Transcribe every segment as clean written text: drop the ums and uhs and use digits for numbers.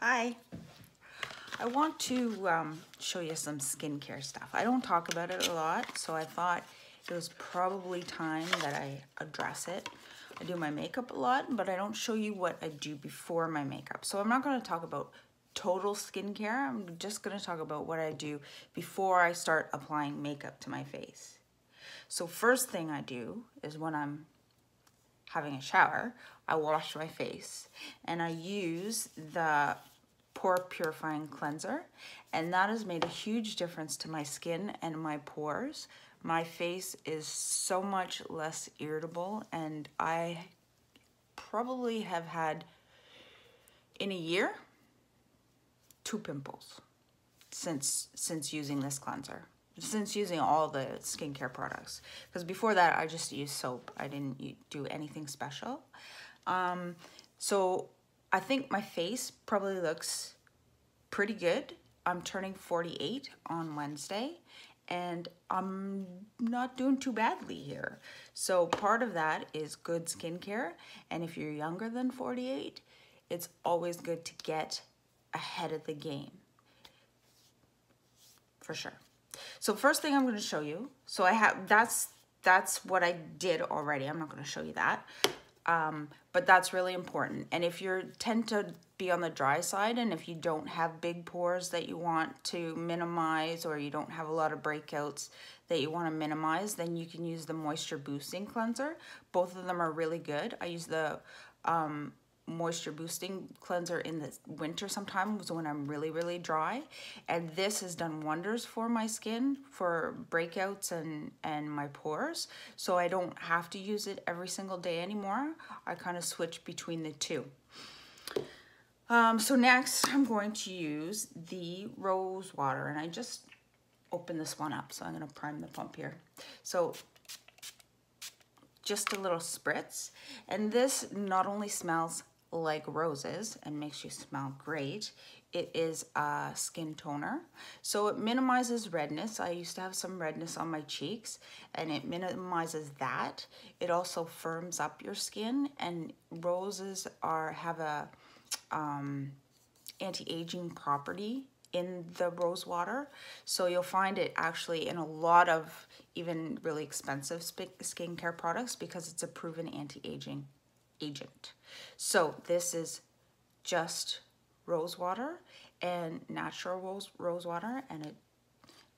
Hi. I want to show you some skincare stuff. I don't talk about it a lot, so I thought it was probably time that I address it. I do my makeup a lot, but I don't show you what I do before my makeup. So I'm not going to talk about total skincare. I'm just going to talk about what I do before I start applying makeup to my face. So first thing I do is when I'm having a shower, I wash my face and I use the pore purifying cleanser, and that has made a huge difference to my skin and my pores. My face is so much less irritable, and I probably have had in a year 2 pimples since using this cleanser, since using all the skincare products, because before that I just used soap. I didn't do anything special. So I think my face probably looks pretty good. I'm turning 48 on Wednesday, and I'm not doing too badly here. So part of that is good skincare, and if you're younger than 48, it's always good to get ahead of the game, for sure. So first thing I'm going to show you, so I have, that's what I did already. I'm not going to show you that. But that's really important. And if you tend to be on the dry side, and if you don't have big pores that you want to minimize, or you don't have a lot of breakouts that you want to minimize, then you can use the moisture boosting cleanser. Both of them are really good. I use the moisture boosting cleanser in the winter sometimes when I'm really dry, and this has done wonders for my skin, for breakouts and my pores, so I don't have to use it every single day anymore. I kind of switch between the two. So next I'm going to use the rose water, and I just opened this one up, so I'm going to prime the pump here. So just a little spritz, and this not only smells like roses and makes you smell great, it is a skin toner, so it minimizes redness. I used to have some redness on my cheeks, and it minimizes that. It also firms up your skin, and roses have a anti-aging property in the rose water, so you'll find it actually in a lot of even really expensive skincare products because it's a proven anti-aging agent. So this is just rose water and natural rose water, and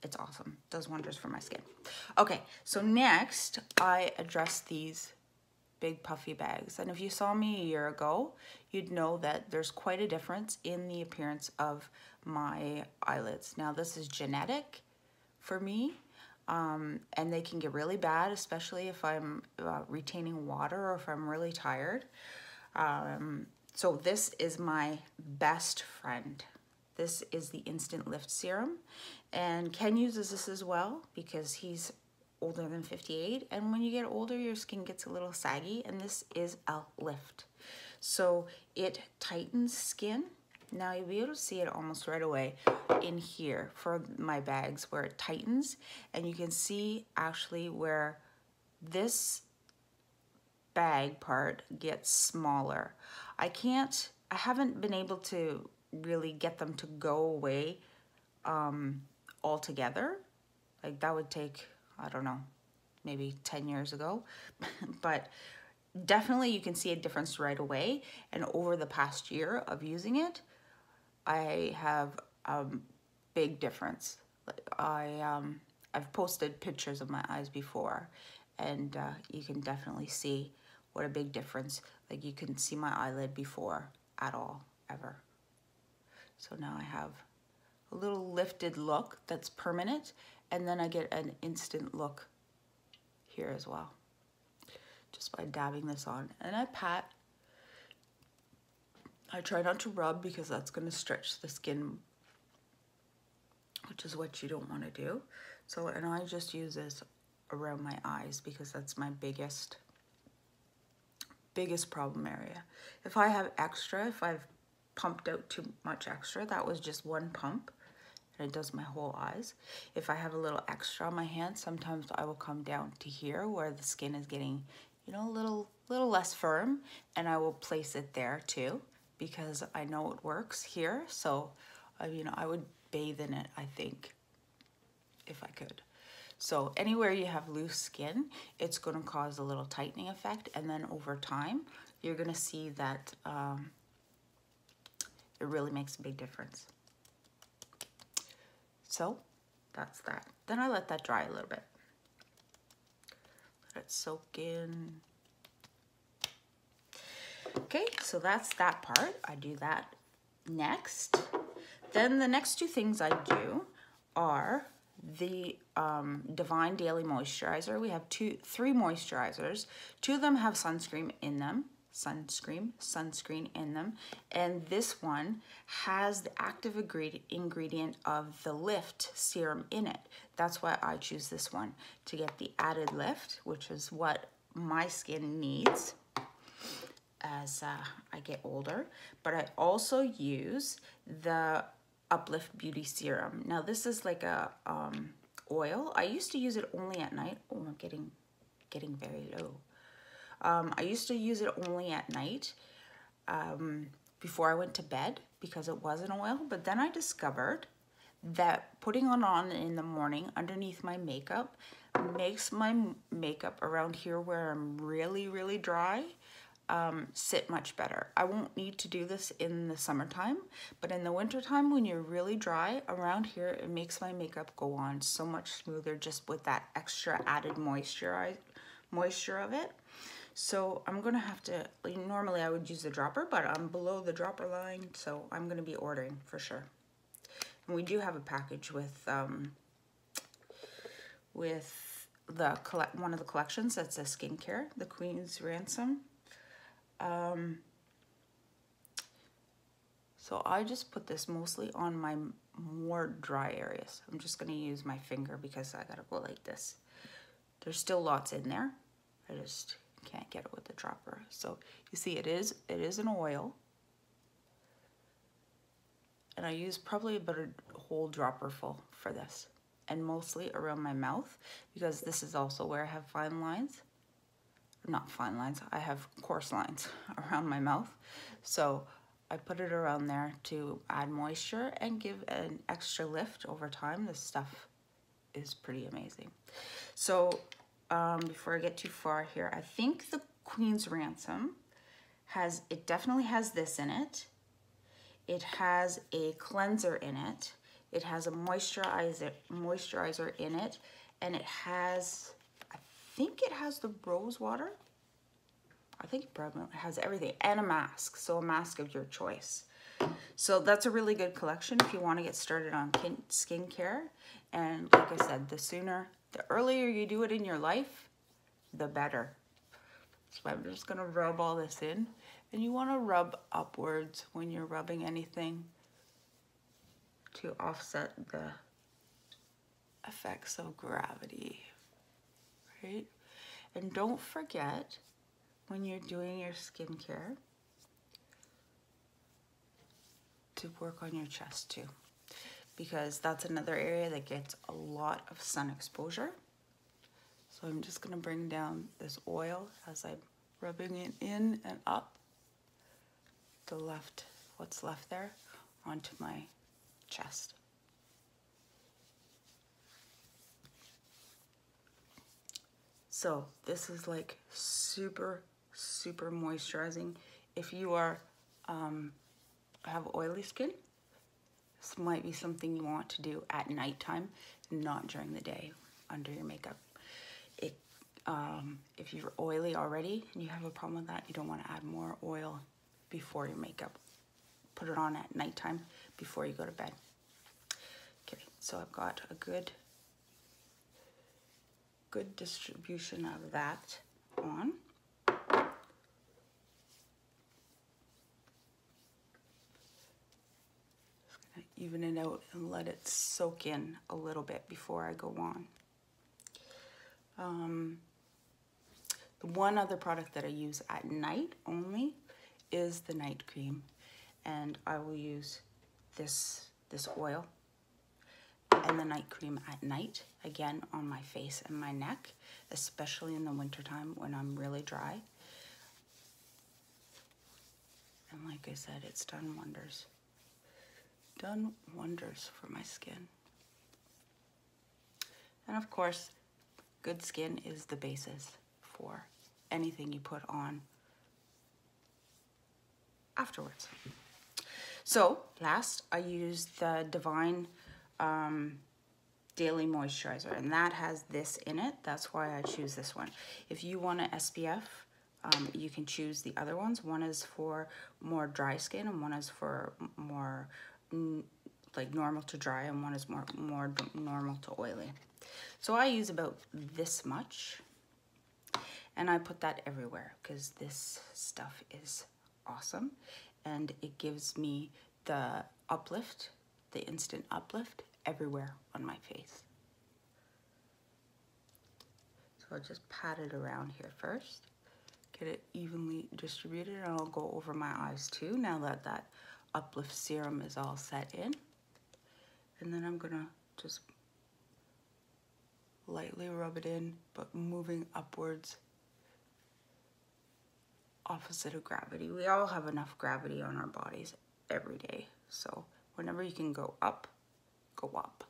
it's awesome. Does wonders for my skin. Okay, so next I address these big puffy bags, and if you saw me a year ago, you'd know that there's quite a difference in the appearance of my eyelids. Now this is genetic for me, and they can get really bad, especially if I'm retaining water or if I'm really tired. So this is my best friend. This is the Instant Lift Serum, and Ken uses this as well because he's older than 58, and when you get older your skin gets a little saggy, and this is a lift. So it tightens skin. Now you'll be able to see it almost right away in here for my bags where it tightens, and you can see actually where this bag part gets smaller. I haven't been able to really get them to go away altogether. Like that would take, I don't know, maybe 10 years ago, but definitely you can see a difference right away. And over the past year of using it, I have a big difference. I've posted pictures of my eyes before, and you can definitely see what a big difference. Like you couldn't see my eyelid before at all, ever. So now I have a little lifted look that's permanent, and then I get an instant look here as well, just by dabbing this on. And I pat. I try not to rub because that's going to stretch the skin, which is what you don't want to do. So, and I just use this around my eyes because that's my biggest problem area. If I have extra, if I've pumped out too much extra, that was just one pump, and it does my whole eyes. If I have a little extra on my hand, sometimes I will come down to here where the skin is getting, you know, a little less firm, and I will place it there too, because I know it works here. So, you know, I would bathe in it, I think, if I could. So anywhere you have loose skin, it's going to cause a little tightening effect. And then over time, you're going to see that it really makes a big difference. So that's that. Then I let that dry a little bit. Let it soak in. Okay, so that's that part. I do that next. Then the next two things I do are the Divine Daily Moisturizer. We have three moisturizers. Two of them have sunscreen in them. Sunscreen in them. And this one has the active ingredient of the Lift serum in it. That's why I choose this one, to get the added lift, which is what my skin needs as I get older. But I also use the Uplift Beauty Serum. Now this is like a oil. I used to use it only at night. Oh, I'm getting very low. I used to use it only at night before I went to bed because it was an oil. But then I discovered that putting it on in the morning underneath my makeup makes my makeup around here where I'm really dry sit much better. I won't need to do this in the summertime, but in the wintertime when you're really dry around here, it makes my makeup go on so much smoother just with that extra added moisture of it. So I'm gonna have to, normally I would use the dropper, but I'm below the dropper line, so I'm gonna be ordering for sure. And we do have a package with one of the collections that's a skincare, the Queen's Ransom. So I just put this mostly on my more dry areas. I'm just gonna use my finger because I gotta go like this. There's still lots in there. I just can't get it with the dropper. So you see it is an oil. And I use probably about a whole dropper full for this. And mostly around my mouth because this is also where I have fine lines. Not fine lines, I have coarse lines around my mouth. So I put it around there to add moisture and give an extra lift over time. This stuff is pretty amazing. So before I get too far here, I think the Queen's Ransom definitely has this in it. It has a cleanser in it. It has a moisturizer in it, and it has, I think it has the rose water. I think it probably has everything, and a mask, so a mask of your choice. So that's a really good collection if you want to get started on skincare. And like I said, the earlier you do it in your life, the better. So I'm just gonna rub all this in, and you want to rub upwards when you're rubbing anything to offset the effects of gravity, right? And don't forget, when you're doing your skincare, to work on your chest too, because that's another area that gets a lot of sun exposure. So I'm just gonna bring down this oil as I'm rubbing it in and up what's left there onto my chest. So this is like super moisturizing. If you have oily skin, this might be something you want to do at nighttime, not during the day under your makeup. If you're oily already and you have a problem with that, you don't want to add more oil before your makeup. Put it on at nighttime before you go to bed. Okay, so I've got a good distribution of that on. Just gonna even it out and let it soak in a little bit before I go on. The one other product that I use at night only is the night cream, and I will use this oil and the night cream at night, again on my face and my neck, especially in the wintertime when I'm really dry. And like I said, it's done wonders. Done wonders for my skin. And of course, good skin is the basis for anything you put on afterwards. So last, I used the Divine Daily Moisturizer, and that has this in it. That's why I choose this one. If you want an SPF, you can choose the other ones. One is for more dry skin, and one is for more like normal to dry, and one is more normal to oily. So I use about this much, and I put that everywhere because this stuff is awesome, and it gives me the uplift, the instant uplift everywhere on my face. So I'll just pat it around here first, get it evenly distributed, and I'll go over my eyes too now that that uplift serum is all set in. And then I'm gonna just lightly rub it in, but moving upwards, opposite of gravity. We all have enough gravity on our bodies every day, so whenever you can go up, go up.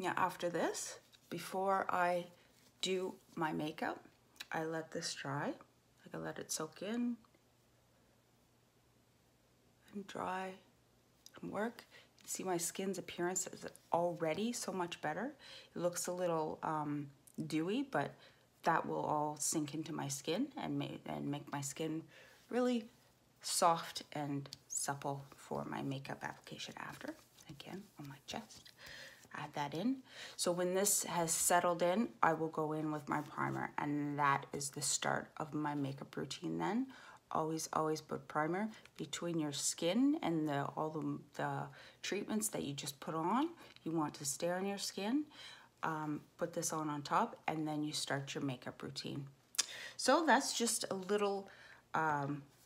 Now after this, before I do my makeup, I let this dry. Like I let it soak in and dry and work. You see my skin's appearance is already so much better. It looks a little dewy, but that will all sink into my skin and make my skin really soft and supple for my makeup application after. Again, on my chest. Add that in. So when this has settled in, I will go in with my primer, and that is the start of my makeup routine then. Always put primer between your skin and all the treatments that you just put on. You want to stay on your skin. Put this on top, and then you start your makeup routine. So that's just a little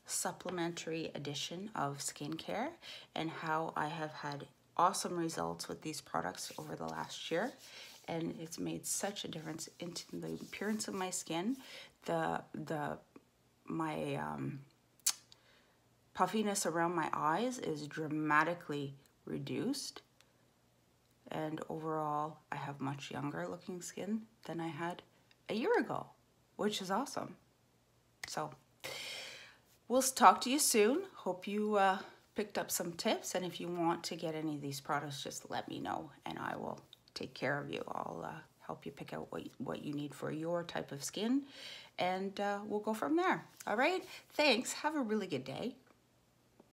supplementary addition of skincare and how I have had awesome results with these products over the last year, and it's made such a difference into the appearance of my skin. My puffiness around my eyes is dramatically reduced, and overall I have much younger looking skin than I had a year ago, which is awesome. So we'll talk to you soon. Hope you picked up some tips, and if you want to get any of these products, just let me know and I will take care of you. I'll help you pick out what you need for your type of skin, and we'll go from there. All right, thanks. Have a really good day.